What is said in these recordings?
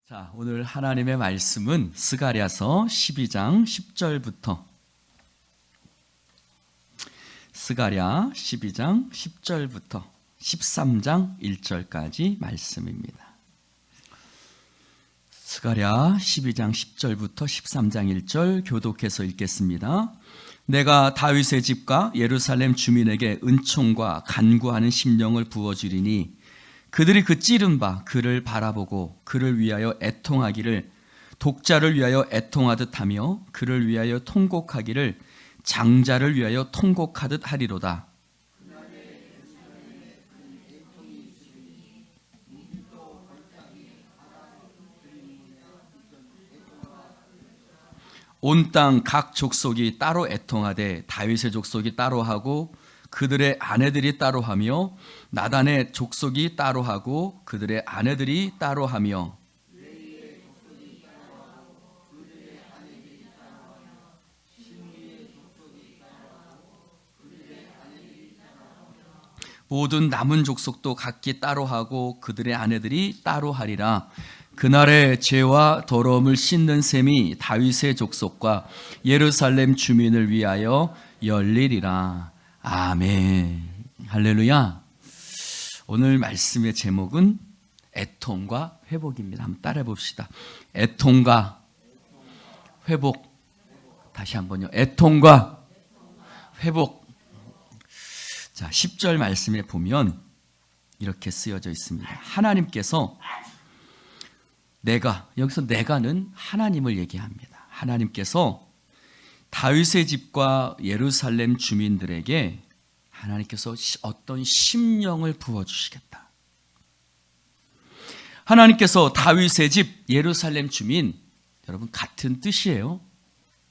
자, 오늘 하나님의 말씀은 스가랴서 12장 10절부터 스가랴 12장 10절부터 13장 1절까지 말씀입니다. 스가랴 12장 10절부터 13장 1절 교독해서 읽겠습니다. 내가 다윗의 집과 예루살렘 주민에게 은총과 간구하는 심령을 부어주리니 그들이 그 찌른 바 그를 바라보고 그를 위하여 애통하기를 독자를 위하여 애통하듯 하며 그를 위하여 통곡하기를 장자를 위하여 통곡하듯 하리로다. 온 땅 각 족속이 따로 애통하되 다윗의 족속이 따로 하고 그들의 아내들이 따로 하며 나단의 족속이 따로 하고 그들의 아내들이 따로 하며 모든 남은 족속도 각기 따로 하고 그들의 아내들이 따로 하리라. 그날의 죄와 더러움을 씻는 셈이 다윗의 족속과 예루살렘 주민을 위하여 열리리라. 아멘. 할렐루야. 오늘 말씀의 제목은 애통과 회복입니다. 한번 따라해 봅시다. 애통과 회복. 다시 한번요. 애통과 회복. 자, 10절 말씀에 보면 이렇게 쓰여져 있습니다. 하나님께서 여기서 내가는 하나님을 얘기합니다. 하나님께서 다윗의 집과 예루살렘 주민들에게 하나님께서 어떤 심령을 부어주시겠다. 하나님께서 다윗의 집, 예루살렘 주민, 여러분 같은 뜻이에요.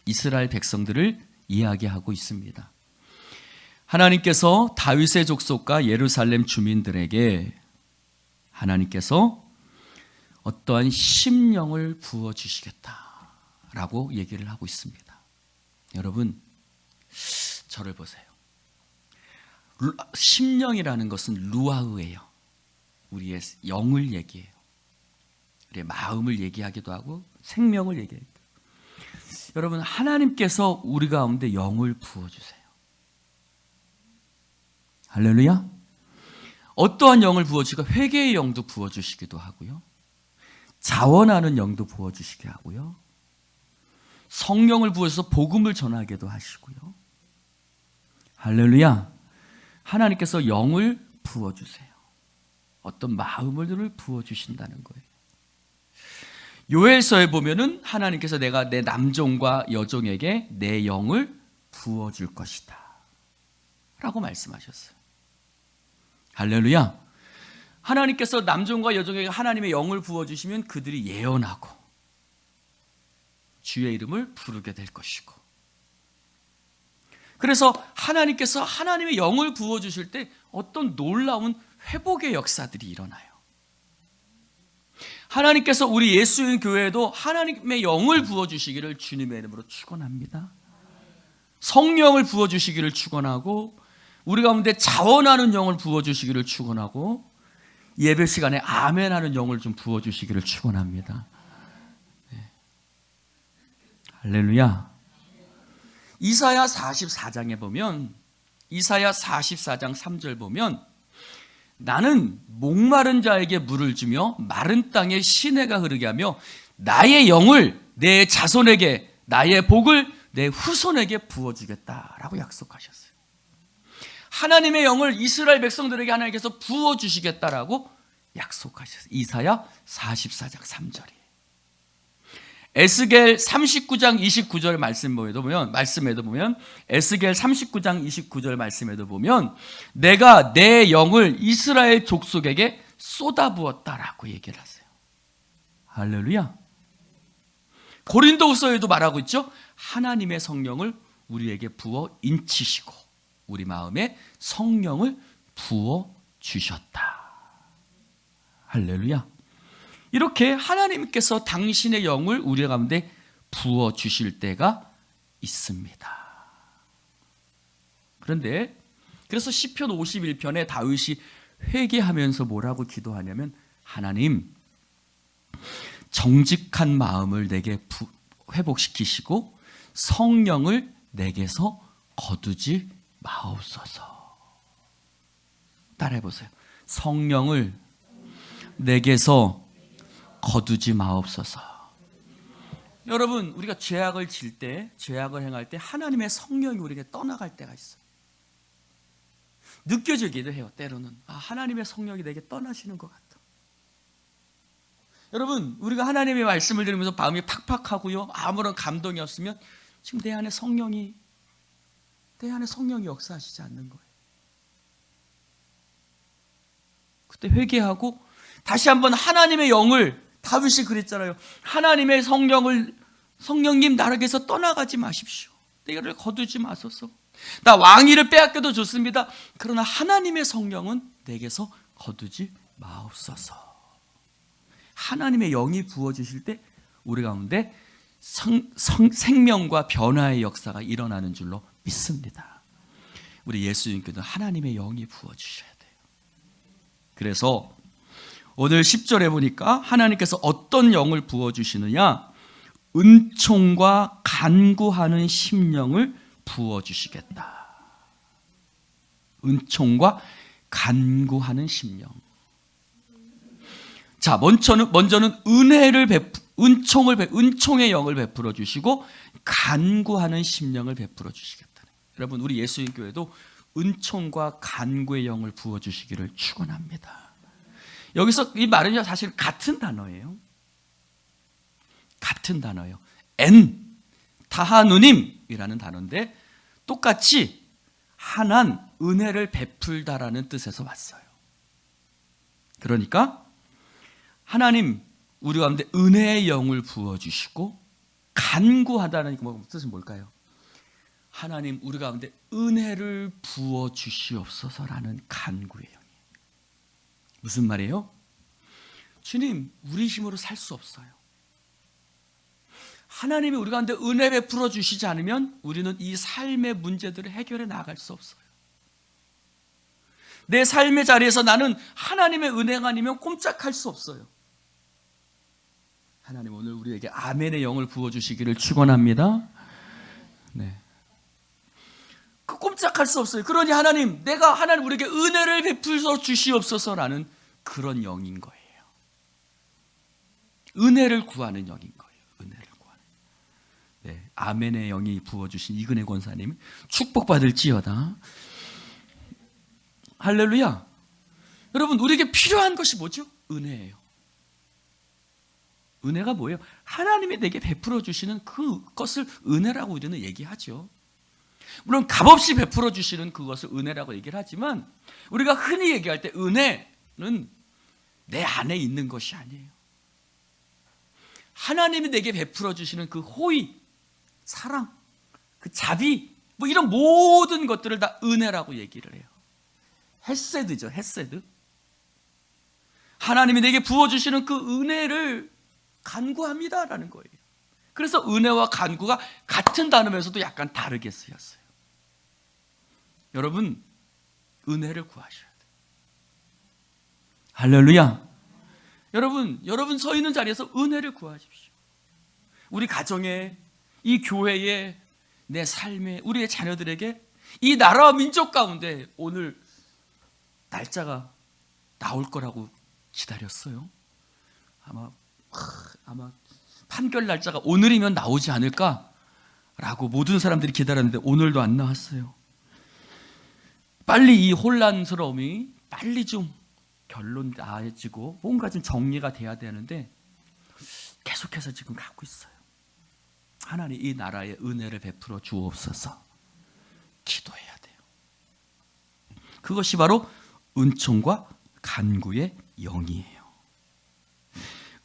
이스라엘 백성들을 이야기하고 있습니다. 하나님께서 다윗의 족속과 예루살렘 주민들에게 하나님께서 어떠한 심령을 부어주시겠다라고 얘기를 하고 있습니다. 여러분, 저를 보세요. 심령이라는 것은 루아흐예요. 우리의 영을 얘기해요. 우리의 마음을 얘기하기도 하고 생명을 얘기해요. 여러분, 하나님께서 우리 가운데 영을 부어주세요. 할렐루야. 어떠한 영을 부어주시고 회개의 영도 부어주시기도 하고요. 자원하는 영도 부어주시게 하고요. 성령을 부어서 복음을 전하게도 하시고요. 할렐루야. 하나님께서 영을 부어주세요. 어떤 마음을 부어주신다는 거예요. 요엘서에 보면은 하나님께서 내가 내 남종과 여종에게 내 영을 부어줄 것이다 라고 말씀하셨어요. 할렐루야. 하나님께서 남종과 여종에게 하나님의 영을 부어주시면 그들이 예언하고 주의 이름을 부르게 될 것이고, 그래서 하나님께서 하나님의 영을 부어주실 때 어떤 놀라운 회복의 역사들이 일어나요. 하나님께서 우리 예수인 교회에도 하나님의 영을 부어주시기를 주님의 이름으로 축원합니다. 성령을 부어주시기를 축원하고 우리 가운데 자원하는 영을 부어주시기를 축원하고 예배 시간에 아멘하는 영을 좀 부어주시기를 축원합니다. 네. 할렐루야. 이사야 44장에 보면, 이사야 44장 3절 보면, 나는 목마른 자에게 물을 주며 마른 땅에 시내가 흐르게 하며 나의 영을 내 자손에게, 나의 복을 내 후손에게 부어주겠다라고 약속하셨어요. 하나님의 영을 이스라엘 백성들에게 하나님께서 부어주시겠다라고 약속하셨어요. 이사야 44장 3절이에요. 에스겔 39장 29절 말씀에도 보면 에스겔 39장 29절 말씀에도 보면 내가 내 영을 이스라엘 족속에게 쏟아부었다라고 얘기를 하세요. 할렐루야. 고린도후서에도 말하고 있죠. 하나님의 성령을 우리에게 부어 인치시고 우리 마음에 성령을 부어 주셨다. 할렐루야. 이렇게 하나님께서 당신의 영을 우리 가운데 부어 주실 때가 있습니다. 그런데 그래서 시편 51편에 다윗이 회개하면서 뭐라고 기도하냐면, 하나님, 정직한 마음을 내게 회복시키시고 성령을 내게서 거두지 마옵소서. 따라해 보세요. 성령을 내게서 거두지 마옵소서. 여러분, 우리가 죄악을 질 때, 죄악을 행할 때 하나님의 성령이 우리에게 떠나갈 때가 있어요. 느껴지기도 해요. 때로는 하나님의 성령이 내게 떠나시는 것 같아. 여러분, 우리가 하나님의 말씀을 들으면서 마음이 팍팍하고요, 아무런 감동이 없으면 지금 내 안에 성령이 역사하시지 않는 거예요. 그때 회개하고 다시 한번 하나님의 영을, 다윗이 그랬잖아요. 하나님의 성령님 나에게서 떠나가지 마십시오. 내를 거두지 마소서. 나 왕위를 빼앗겨도 좋습니다. 그러나 하나님의 성령은 내게서 거두지 마옵소서. 하나님의 영이 부어주실 때 우리 가운데 생명과 변화의 역사가 일어나는 줄로 믿습니다. 우리 예수님께도 하나님의 영이 부어주셔야 돼요. 그래서 오늘 10절에 보니까 하나님께서 어떤 영을 부어주시느냐, 은총과 간구하는 심령을 부어주시겠다. 은총과 간구하는 심령. 자, 먼저는 은총의 영을 베풀어 주시고 간구하는 심령을 베풀어 주시겠다. 여러분, 우리 예수님 교회도 은총과 간구의 영을 부어 주시기를 축원합니다. 여기서 이 말은 사실 같은 단어예요. 같은 단어예요. 다하누님이라는 단어인데 똑같이 하나님 은혜를 베풀다라는 뜻에서 왔어요. 그러니까 하나님 우리 가운데 은혜의 영을 부어주시고 간구하다는 뜻은 뭘까요? 하나님 우리 가운데 은혜를 부어주시옵소서라는 간구의 영이에요. 무슨 말이에요? 주님, 우리 힘으로 살 수 없어요. 하나님이 우리 가운데 은혜 베풀어 주시지 않으면 우리는 이 삶의 문제들을 해결해 나갈 수 없어요. 내 삶의 자리에서 나는 하나님의 은혜가 아니면 꼼짝할 수 없어요. 하나님 오늘 우리에게 아멘의 영을 부어주시기를 축원합니다. 네. 그 꼼짝할 수 없어요. 그러니 하나님 우리에게 은혜를 베풀어 주시옵소서라는 그런 영인 거예요. 은혜를 구하는 영인 거예요. 은혜를 구하는. 네, 아멘의 영이 부어주신 이근혜 권사님 축복받을지어다. 할렐루야. 여러분, 우리에게 필요한 것이 뭐죠? 은혜예요. 은혜가 뭐예요? 하나님이 내게 베풀어 주시는 그것을 은혜라고 우리는 얘기하죠. 물론 값없이 베풀어 주시는 그것을 은혜라고 얘기를 하지만 우리가 흔히 얘기할 때 은혜는 내 안에 있는 것이 아니에요. 하나님이 내게 베풀어 주시는 그 호의, 사랑, 그 자비, 이런 모든 것들을 다 은혜라고 얘기를 해요. 헤세드죠, 헤세드. 하나님이 내게 부어주시는 그 은혜를 간구합니다라는 거예요. 그래서 은혜와 간구가 같은 단어면서도 약간 다르게 쓰였어요. 여러분, 은혜를 구하셔야 돼요. 할렐루야. 여러분 서 있는 자리에서 은혜를 구하십시오. 우리 가정에, 이 교회에, 내 삶에, 우리의 자녀들에게, 이 나라와 민족 가운데 오늘 날짜가 나올 거라고 기다렸어요. 아마 판결 날짜가 오늘이면 나오지 않을까라고 모든 사람들이 기다렸는데 오늘도 안 나왔어요. 빨리 이 혼란스러움이 빨리 좀 결론 나아지고 뭔가 좀 정리가 돼야 되는데 계속해서 지금 가고 있어요. 하나님 이 나라에 은혜를 베풀어 주옵소서. 기도해야 돼요. 그것이 바로 은총과 간구의 영이에요.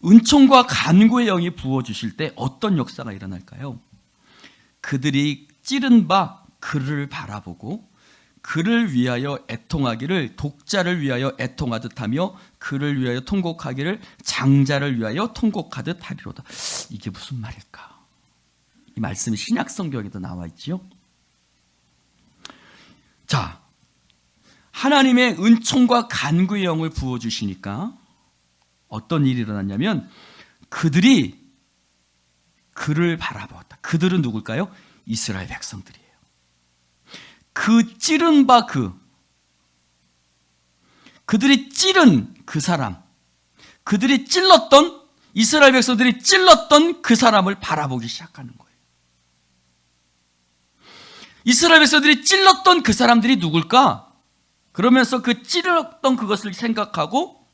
은총과 간구의 영이 부어주실 때 어떤 역사가 일어날까요? 그들이 찌른 바 그를 바라보고 그를 위하여 애통하기를 독자를 위하여 애통하듯 하며 그를 위하여 통곡하기를 장자를 위하여 통곡하듯 하리로다. 이게 무슨 말일까? 이 말씀이 신약 성경에도 나와 있지요. 자, 하나님의 은총과 간구의 영을 부어주시니까 어떤 일이 일어났냐면 그들이 그를 바라보았다. 그들은 누굴까요? 이스라엘 백성들이에요. 그 찌른 바 그들이 찌른 그 사람, 그들이 찔렀던, 이스라엘 백성들이 찔렀던 그 사람을 바라보기 시작하는 거예요. 이스라엘 백성들이 찔렀던 그 사람들이 누굴까? 그러면서 그 찔렀던 그것을 생각하고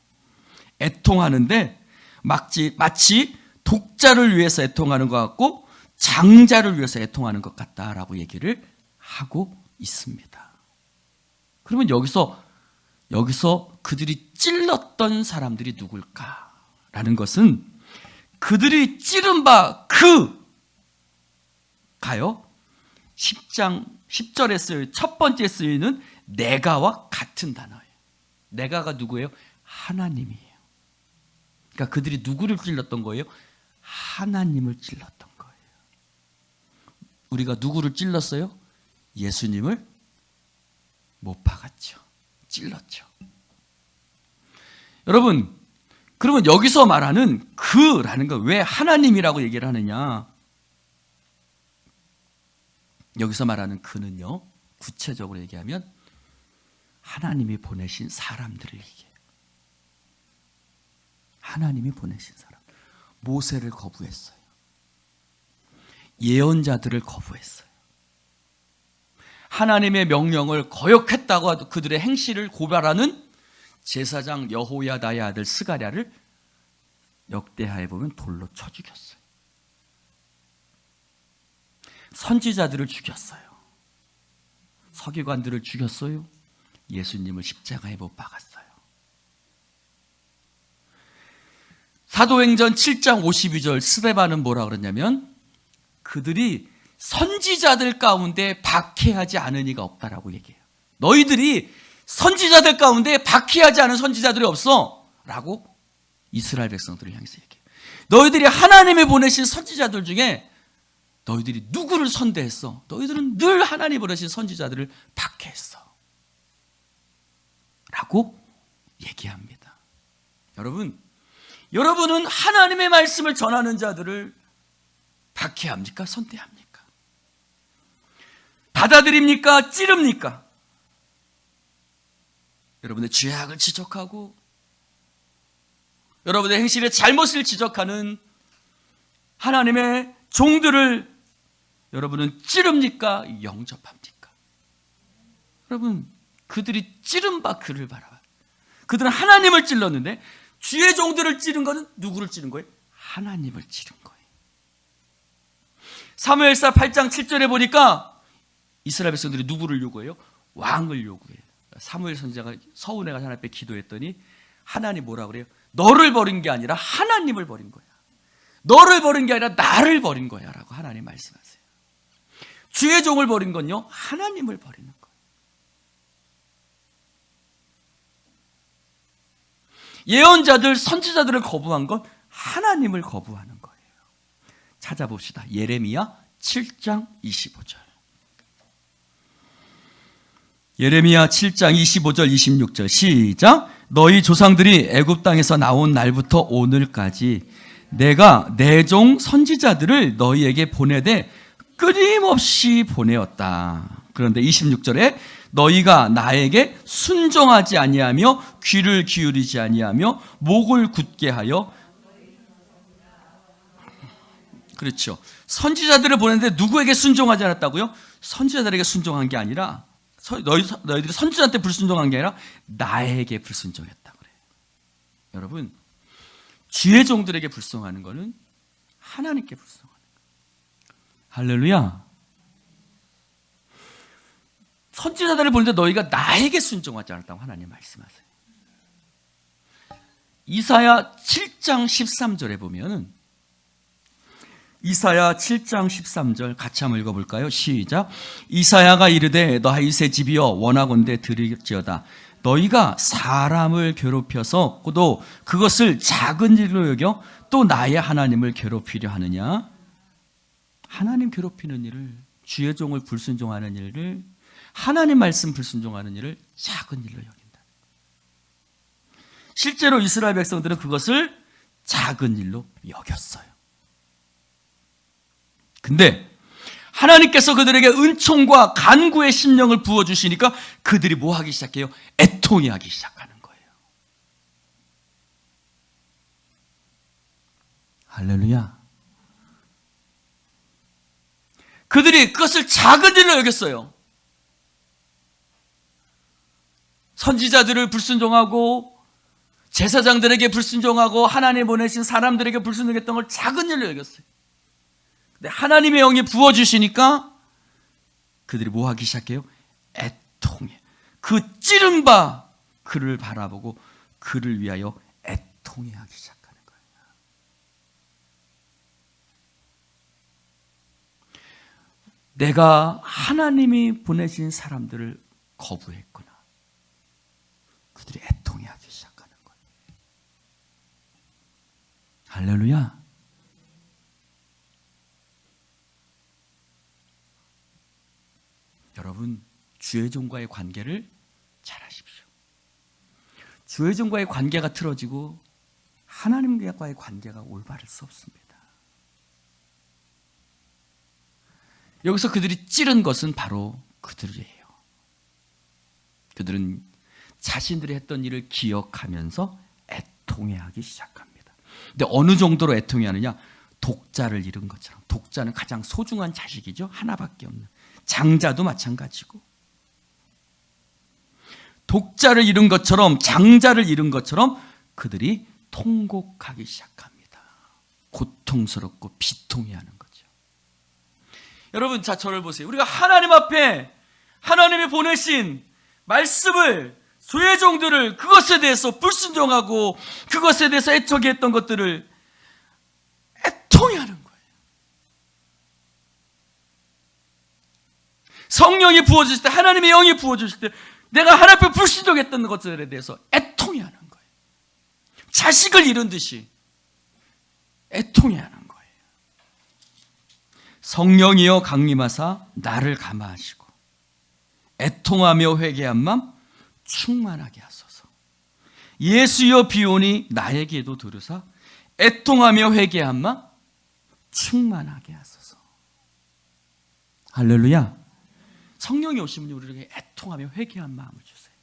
애통하는데 마치 독자를 위해서 애통하는 것 같고 장자를 위해서 애통하는 것 같다라고 얘기를 하고 있습니다. 그러면 여기서 그들이 찔렀던 사람들이 누굴까라는 것은 그들이 찌른 바 가요 10장 10절에 쓰여 첫 번째 쓰이는 내가와 같은 단어예요. 내가가 누구예요? 하나님이에요. 그러니까 그들이 누구를 찔렀던 거예요? 하나님을 찔렀던 거예요. 우리가 누구를 찔렀어요? 예수님을 못 박았죠. 찔렀죠. 여러분, 그러면 여기서 말하는 그라는 건 왜 하나님이라고 얘기를 하느냐? 여기서 말하는 그는요, 구체적으로 얘기하면 하나님이 보내신 사람들을 얘기해요. 하나님이 보내신 사람. 모세를 거부했어요. 예언자들을 거부했어요. 하나님의 명령을 거역했다고 그들의 행실을 고발하는 제사장 여호야다의 아들 스가랴를 역대하에 보면 돌로 쳐 죽였어요. 선지자들을 죽였어요. 서기관들을 죽였어요. 예수님을 십자가에 못 박았어요. 사도행전 7장 52절 스데반은 뭐라 그러냐면 그들이 선지자들 가운데 박해하지 않은 이가 없다라고 얘기해요. 너희들이 선지자들 가운데 박해하지 않은 선지자들이 없어 라고 이스라엘 백성들을 향해서 얘기해요. 너희들이 하나님이 보내신 선지자들 중에 너희들이 누구를 선대했어? 너희들은 늘 하나님이 보내신 선지자들을 박해했어 라고 얘기합니다. 여러분은 하나님의 말씀을 전하는 자들을 박해합니까? 선대합니까? 받아들입니까? 찌릅니까? 여러분의 죄악을 지적하고 여러분의 행실의 잘못을 지적하는 하나님의 종들을 여러분은 찌릅니까? 영접합니까? 여러분, 그들이 찌른 바 그를 바라봐. 그들은 하나님을 찔렀는데 주의 종들을 찌른 것은 누구를 찌른 거예요? 하나님을 찌른 거예요. 사무엘사 8장 7절에 보니까 이스라엘 백성들이 누구를 요구해요? 왕을 요구해요. 사무엘 선지자가 서운해 가서 하나님 앞에 기도했더니 하나님 뭐라 그래요? 너를 버린 게 아니라 하나님을 버린 거야. 너를 버린 게 아니라 나를 버린 거야 라고 하나님 말씀하세요. 주의 종을 버린 건요, 하나님을 버리는 거예요. 예언자들, 선지자들을 거부한 건 하나님을 거부하는 거예요. 찾아봅시다. 예레미야 7장 25절. 예레미야 7장 25절 26절 시작. 너희 조상들이 애굽 땅에서 나온 날부터 오늘까지 내가 내 종 선지자들을 너희에게 보내되 끊임없이 보내었다. 그런데 26절에 너희가 나에게 순종하지 아니하며 귀를 기울이지 아니하며 목을 굳게 하여, 그렇죠. 선지자들을 보냈는데 누구에게 순종하지 않았다고요? 선지자들에게 순종한 게 아니라 너희들이 선지자한테 불순종한 게 아니라 나에게 불순종했다 그래요. 여러분, 주의 종들에게 불순종하는 것은 하나님께 불순종하는 거예요. 할렐루야. 선지자들을 보는데 너희가 나에게 순종하지 않았다고 하나님 말씀하세요. 이사야 7장 13절에 보면은 이사야 7장 13절 같이 한번 읽어볼까요? 시작. 이사야가 이르되 다윗의 집이여 원하건대 들을지어다. 너희가 사람을 괴롭혀서 또 그것을 작은 일로 여겨 또 나의 하나님을 괴롭히려 하느냐? 하나님 괴롭히는 일을, 주의 종을 불순종하는 일을, 하나님 말씀 불순종하는 일을 작은 일로 여긴다. 실제로 이스라엘 백성들은 그것을 작은 일로 여겼어요. 근데 하나님께서 그들에게 은총과 간구의 심령을 부어주시니까 그들이 뭐 하기 시작해요? 애통해하기 시작하는 거예요. 할렐루야. 그들이 그것을 작은 일로 여겼어요. 선지자들을 불순종하고 제사장들에게 불순종하고 하나님 보내신 사람들에게 불순종했던 걸 작은 일로 여겼어요. 근데 하나님의 영이 부어주시니까 그들이 뭐 하기 시작해요? 애통해. 그 찌른 바 그를 바라보고 그를 위하여 애통해하기 시작하는 거예요. 내가 하나님이 보내신 사람들을 거부했구나. 그들이 애통해하기 시작하는 거예요. 할렐루야. 여러분, 주의 종과의 관계를 잘 하십시오. 주의 종과의 관계가 틀어지고 하나님과의 관계가 올바를 수 없습니다. 여기서 그들이 찌른 것은 바로 그들이에요. 그들은 자신들이 했던 일을 기억하면서 애통해하기 시작합니다. 근데 어느 정도로 애통해하느냐? 독자를 잃은 것처럼. 독자는 가장 소중한 자식이죠. 하나밖에 없는. 장자도 마찬가지고. 독자를 잃은 것처럼, 장자를 잃은 것처럼 그들이 통곡하기 시작합니다. 고통스럽고 비통해하는 거죠. 여러분, 자, 저를 보세요. 우리가 하나님 앞에 하나님이 보내신 말씀을, 주의 종들을 그것에 대해서 불순종하고 그것에 대해서 애통해했던 것들을 애통해하는 거예요. 성령이 부어주실 때, 하나님의 영이 부어주실 때 내가 하나님 앞에 불순종했던 것들에 대해서 애통해하는 거예요. 자식을 잃은 듯이 애통해하는 거예요. 성령이여 강림하사 나를 감화하시고 애통하며 회개한 맘 충만하게 하소서. 예수여 비오니 나에게도 들으사 애통하며 회개한 맘 충만하게 하소서. 할렐루야. 성령이 오시면 우리에게 애통하며 회개한 마음을 주세요.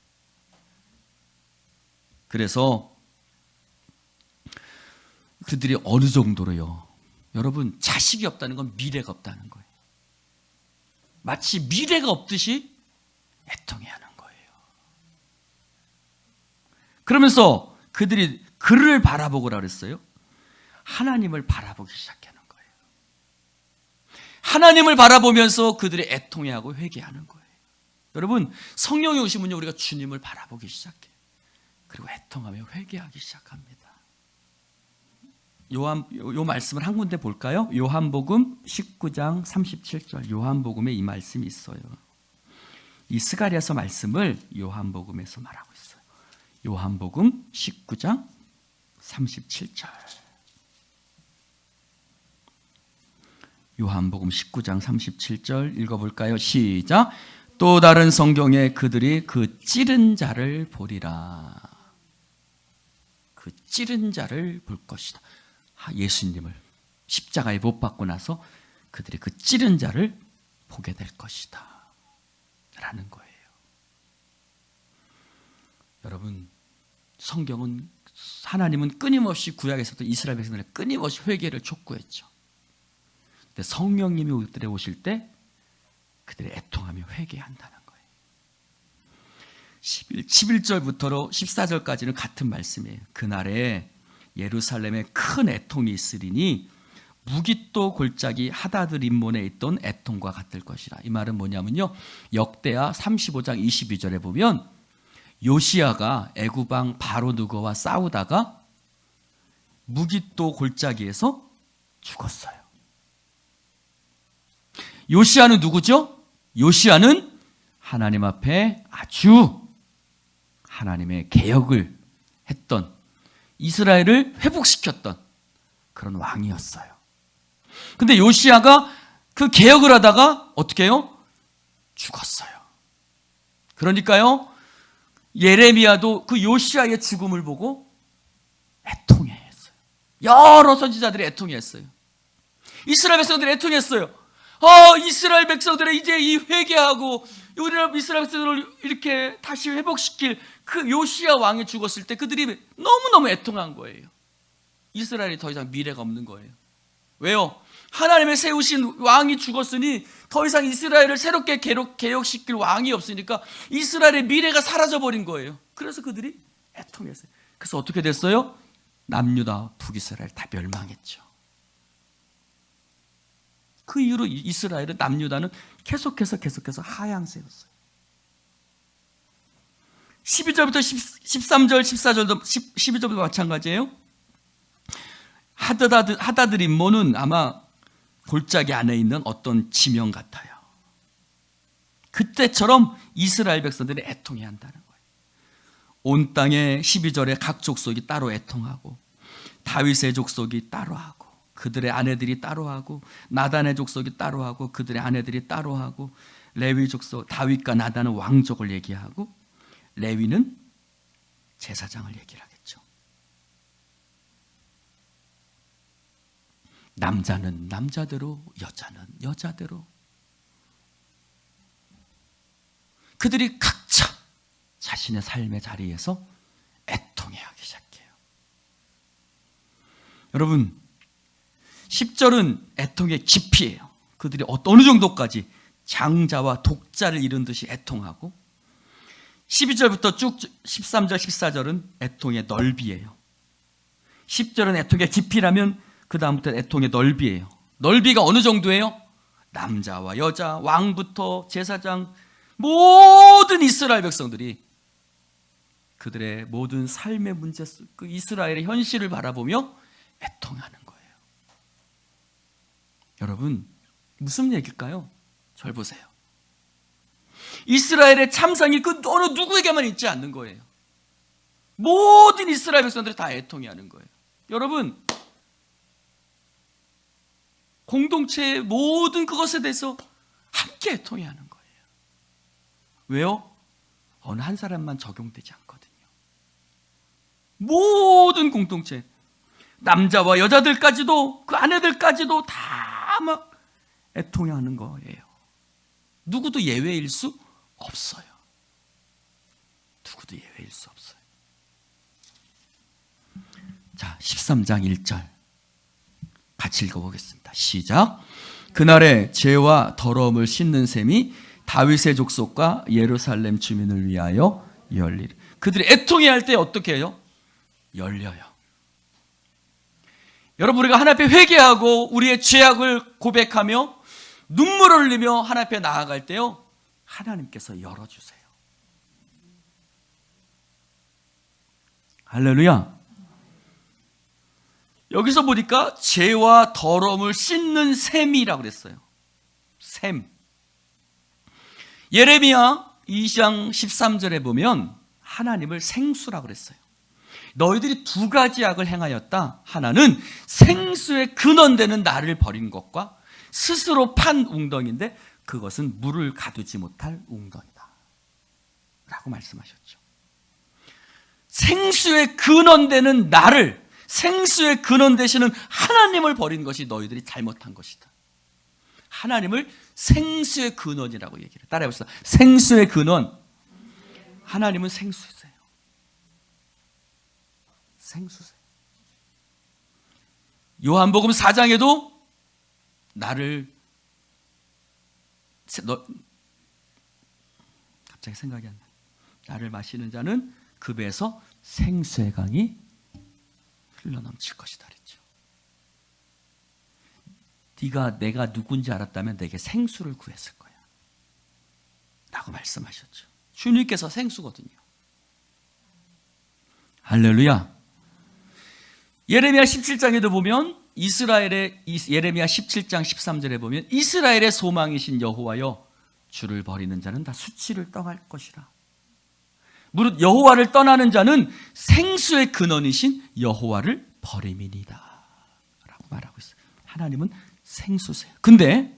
그래서 그들이 어느 정도로요, 여러분, 자식이 없다는 건 미래가 없다는 거예요. 마치 미래가 없듯이 애통해하는 거예요. 그러면서 그들이 그를 바라보고라 그랬어요. 하나님을 바라보기 시작하는 거예요. 하나님을 바라보면서 그들이 애통해하고 회개하는 거예요. 여러분, 성령이 오시면요, 우리가 주님을 바라보기 시작해요. 그리고 애통하며 회개하기 시작합니다. 요 말씀을 한 군데 볼까요? 요한복음 19장 37절. 요한복음에 이 말씀이 있어요. 이 스가랴서 말씀을 요한복음에서 말하고 있어요. 요한복음 19장 37절. 요한복음 19장 37절 읽어볼까요? 시작. 또 다른 성경에 그들이 그 찌른 자를 보리라. 그 찌른 자를 볼 것이다. 예수님을 십자가에 못 박고 나서 그들이 그 찌른 자를 보게 될 것이다 라는 거예요. 여러분, 성경은, 하나님은 끊임없이 구약에서도 이스라엘 백성들의 끊임없이 회개를 촉구했죠. 근데 성령님이 그들에 오실 때 그들이 애통하며 회개한다는 거예요. 11절부터 14절까지는 같은 말씀이에요. 그날에 예루살렘에 큰 애통이 있으리니 무깃도 골짜기 하다드 림몬에 있던 애통과 같을 것이라. 이 말은 뭐냐면요, 역대하 35장 22절에 보면 요시야가 애굽 왕 바로 느고와 싸우다가 무깃도 골짜기에서 죽었어요. 요시야는 누구죠? 요시야는 하나님 앞에 아주 하나님의 개혁을 했던, 이스라엘을 회복시켰던 그런 왕이었어요. 근데 요시야가 그 개혁을 하다가 어떻게 해요? 죽었어요. 그러니까요, 예레미야도 그 요시야의 죽음을 보고 애통해했어요. 여러 선지자들이 애통했어요. 이스라엘 백성들이 애통했어요. 이스라엘 백성들이 이제 이 회개하고 우리 이스라엘 백성들을 이렇게 다시 회복시킬 그 요시야 왕이 죽었을 때 그들이 너무너무 애통한 거예요. 이스라엘이 더 이상 미래가 없는 거예요. 왜요? 하나님의 세우신 왕이 죽었으니 더 이상 이스라엘을 새롭게 개혁시킬 왕이 없으니까 이스라엘의 미래가 사라져버린 거예요. 그래서 그들이 애통했어요. 그래서 어떻게 됐어요? 남유다 북이스라엘 다 멸망했죠. 그 이후로 이스라엘은 남유다는 계속해서 하향세였어요. 12절부터 13절 14절도 12절부터 마찬가지예요. 하다드 림몬은 아마 골짜기 안에 있는 어떤 지명 같아요. 그때처럼 이스라엘 백성들이 애통해야 한다는 거예요. 온 땅에 12절에 각 족속이 따로 애통하고 다윗의 족속이 따로 하고 그들의 아내들이 따로 하고 나단의 족속이 따로 하고 그들의 아내들이 따로 하고 레위 족속 다윗과 나단은 왕족을 얘기하고 레위는 제사장을 얘기를 하겠죠. 남자는 남자대로 여자는 여자대로 그들이 각자 자신의 삶의 자리에서 애통해하기 시작해요. 여러분 10절은 애통의 깊이에요. 그들이 어느 정도까지 장자와 독자를 이룬 듯이 애통하고 12절부터 쭉 13절 14절은 애통의 넓이에요. 10절은 애통의 깊이라면 그 다음부터 애통의 넓이에요. 넓이가 어느 정도예요? 남자와 여자, 왕부터 제사장 모든 이스라엘 백성들이 그들의 모든 삶의 문제, 그 이스라엘의 현실을 바라보며 애통하는 거예요. 여러분 무슨 얘기일까요? 절 보세요. 이스라엘의 참상이 그 어느 누구에게만 있지 않는 거예요. 모든 이스라엘 백성들이 다 애통해하는 거예요. 여러분 공동체의 모든 그것에 대해서 함께 애통해하는 거예요. 왜요? 어느 한 사람만 적용되지 않거든요. 모든 공동체 남자와 여자들까지도 그 아내들까지도 다 막 애통해하는 거예요. 누구도 예외일 수 없어요. 누구도 예외일 수 없어요. 자, 13장 1절 같이 읽어보겠습니다. 시작. 그날에 죄와 더러움을 씻는 셈이 다윗의 족속과 예루살렘 주민을 위하여 열리리. 그들이 애통해야 할 때 어떻게 해요? 열려요. 여러분 우리가 하나님 앞에 회개하고 우리의 죄악을 고백하며 눈물을 흘리며 하나님 앞에 나아갈 때요 하나님께서 열어주세요. 할렐루야. 여기서 보니까 죄와 더러움을 씻는 셈이라고 그랬어요. 셈. 예레미야 2장 13절에 보면 하나님을 생수라고 그랬어요. 너희들이 두 가지 악을 행하였다. 하나는 생수의 근원되는 나를 버린 것과 스스로 판 웅덩이인데 그것은 물을 가두지 못할 웅덩이다 라고 말씀하셨죠. 생수의 근원되는 나를, 생수의 근원 되시는 하나님을 버린 것이 너희들이 잘못한 것이다. 하나님을 생수의 근원이라고 얘기를 해요. 따라해봅시다. 생수의 근원. 하나님은 생수세요. 생수세요. 요한복음 4장에도 나를 갑자기 생각이 안 나. 나를 마시는 자는 그 배에서 생수의 강이 흘러넘칠 것이다 그랬죠. 네가 내가 누군지 알았다면 내게 생수를 구했을 거야 라고 말씀하셨죠. 주님께서 생수거든요. 할렐루야. 예레미야 17장에도 보면 예레미야 17장 13절에 보면 이스라엘의 소망이신 여호와여 주를 버리는 자는 다 수치를 떠날 것이라. 무릇 여호와를 떠나는 자는 생수의 근원이신 여호와를 버림이니이다 라고 말하고 있어요. 하나님은 생수세요. 근데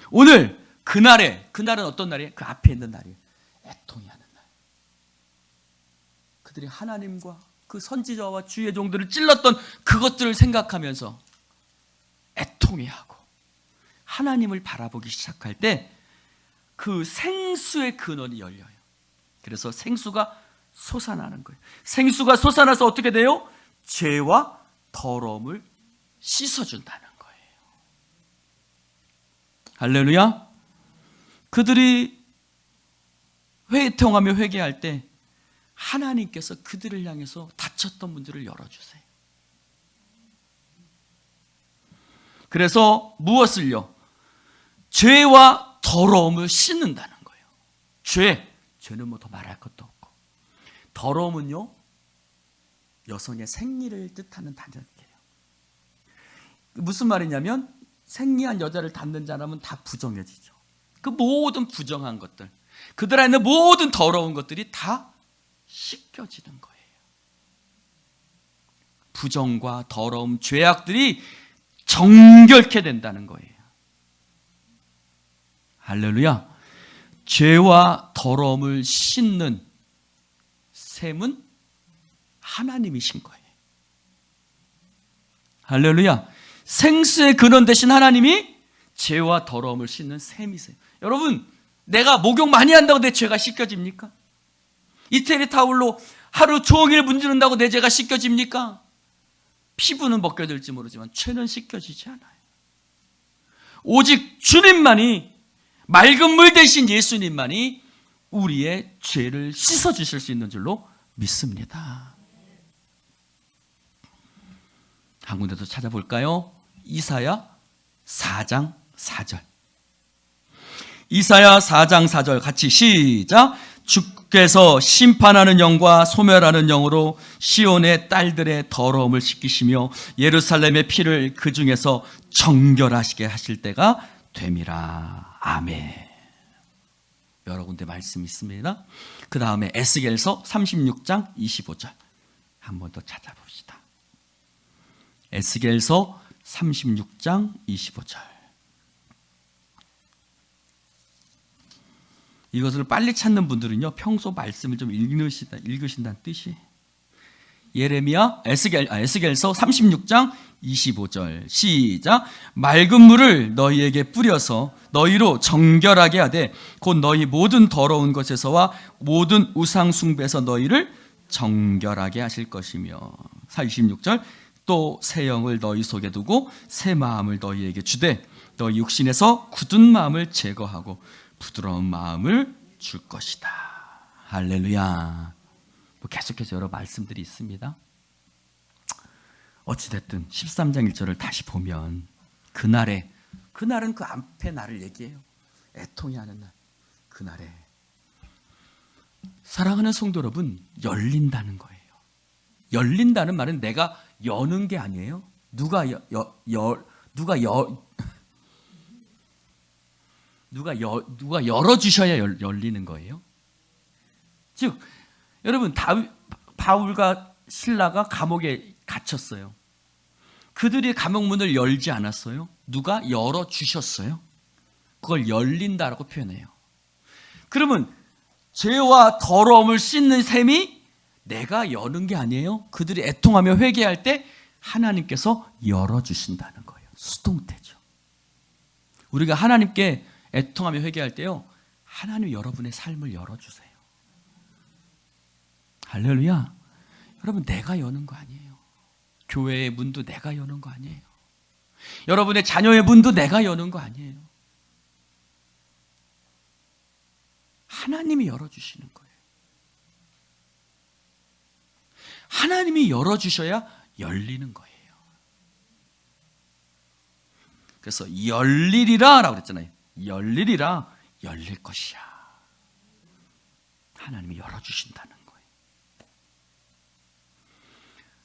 오늘 그날은 어떤 날이에요? 그 앞에 있는 날이에요. 애통이 하는 날. 그들이 하나님과 그 선지자와 주의 종들을 찔렀던 그것들을 생각하면서 애통해하고 하나님을 바라보기 시작할 때 그 생수의 근원이 열려요. 그래서 생수가 솟아나는 거예요. 생수가 솟아나서 어떻게 돼요? 죄와 더러움을 씻어준다는 거예요. 할렐루야. 그들이 회통하며 회개할 때 하나님께서 그들을 향해서 닫혔던 문들을 열어주세요. 그래서 무엇을요? 죄와 더러움을 씻는다는 거예요. 죄는 뭐 더 말할 것도 없고, 더러움은요 여성의 생리를 뜻하는 단어예요. 무슨 말이냐면 생리한 여자를 닿는 사람은 다 부정해지죠. 그 모든 부정한 것들, 그들 안에 모든 더러운 것들이 다 씻겨지는 거예요. 부정과 더러움, 죄악들이 정결케 된다는 거예요. 할렐루야. 죄와 더러움을 씻는 셈은 하나님이신 거예요. 할렐루야. 생수의 근원 되신 하나님이 죄와 더러움을 씻는 셈이세요. 여러분, 내가 목욕 많이 한다고 내 죄가 씻겨집니까? 이태리 타올로 하루 종일 문지른다고 내 죄가 씻겨집니까? 피부는 벗겨질지 모르지만 죄는 씻겨지지 않아요. 오직 주님만이, 맑은 물 대신 예수님만이 우리의 죄를 씻어주실 수 있는 줄로 믿습니다. 한 군데 더 찾아볼까요? 이사야 4장 4절. 이사야 4장 4절 같이 시작. 주께서 심판하는 영과 소멸하는 영으로 시온의 딸들의 더러움을 씻기시며 예루살렘의 피를 그 중에서 정결하시게 하실 때가 됨이라. 아멘. 여러 군데 말씀이 있습니다. 그 다음에 에스겔서 36장 25절 한 번 더 찾아봅시다. 에스겔서 36장 25절. 이것을 빨리 찾는 분들은요, 평소 말씀을 좀 읽으신다는 뜻이. 예레미야, 에스겔서 36장 25절 시작. 맑은 물을 너희에게 뿌려서 너희로 정결하게 하되 곧 너희 모든 더러운 것에서와 모든 우상 숭배에서 너희를 정결하게 하실 것이며. 26절. 또 새 영을 너희 속에 두고 새 마음을 너희에게 주되 너희 육신에서 굳은 마음을 제거하고 부드러운 마음을 줄 것이다. 할렐루야. 계속해서 여러 말씀들이 있습니다. 어찌됐든 13장 1절을 다시 보면 그날은 그 앞에 날을 얘기해요. 애통이 하는 날. 그날에 사랑하는 성도 여러분, 열린다는 거예요. 열린다는 말은 내가 여는 게 아니에요. 누가 열어주셔야 열리는 거예요. 즉 여러분, 바울과 실라가 감옥에 갇혔어요. 그들이 감옥 문을 열지 않았어요. 누가 열어주셨어요. 그걸 열린다라고 표현해요. 그러면 죄와 더러움을 씻는 셈이 내가 여는 게 아니에요. 그들이 애통하며 회개할 때 하나님께서 열어주신다는 거예요. 수동태죠. 우리가 하나님께 애통하며 회개할 때요, 하나님 여러분의 삶을 열어주세요. 할렐루야. 여러분, 내가 여는 거 아니에요. 교회의 문도 내가 여는 거 아니에요. 여러분의 자녀의 문도 내가 여는 거 아니에요. 하나님이 열어주시는 거예요. 하나님이 열어주셔야 열리는 거예요. 그래서 열리리라 라고 그랬잖아요. 열리리라, 열릴 것이야. 하나님이 열어주신다는 거예요.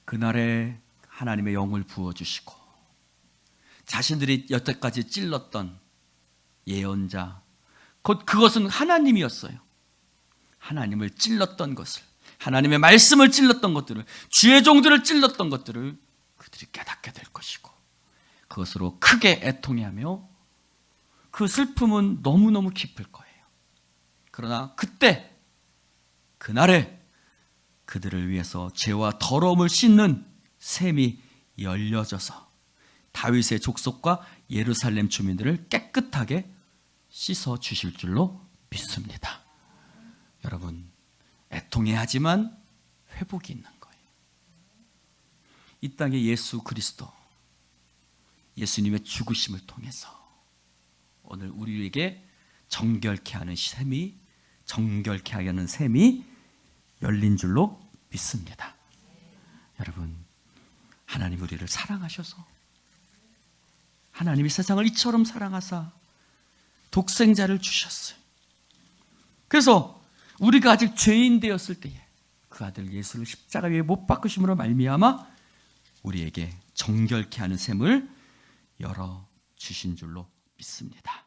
그날에 하나님의 영을 부어주시고 자신들이 여태까지 찔렀던 예언자, 곧 그것은 하나님이었어요. 하나님을 찔렀던 것을, 하나님의 말씀을 찔렀던 것들을, 주의 종들을 찔렀던 것들을 그들이 깨닫게 될 것이고 그것으로 크게 애통해하며 그 슬픔은 너무너무 깊을 거예요. 그러나 그때, 그날에 그들을 위해서 죄와 더러움을 씻는 샘이 열려져서 다윗의 족속과 예루살렘 주민들을 깨끗하게 씻어 주실 줄로 믿습니다. 여러분, 애통해야 하지만 회복이 있는 거예요. 이 땅에 예수 그리스도, 예수님의 죽으심을 통해서 오늘 우리에게 정결케 하는 샘이, 정결케 하는 샘이 열린 줄로 믿습니다. 여러분, 하나님 우리를 사랑하셔서, 하나님이 세상을 이처럼 사랑하사 독생자를 주셨어요. 그래서 우리가 아직 죄인 되었을 때에 그 아들 예수를 십자가 위에 못 박으심으로 말미암아 우리에게 정결케 하는 샘을 열어 주신 줄로 믿습니다.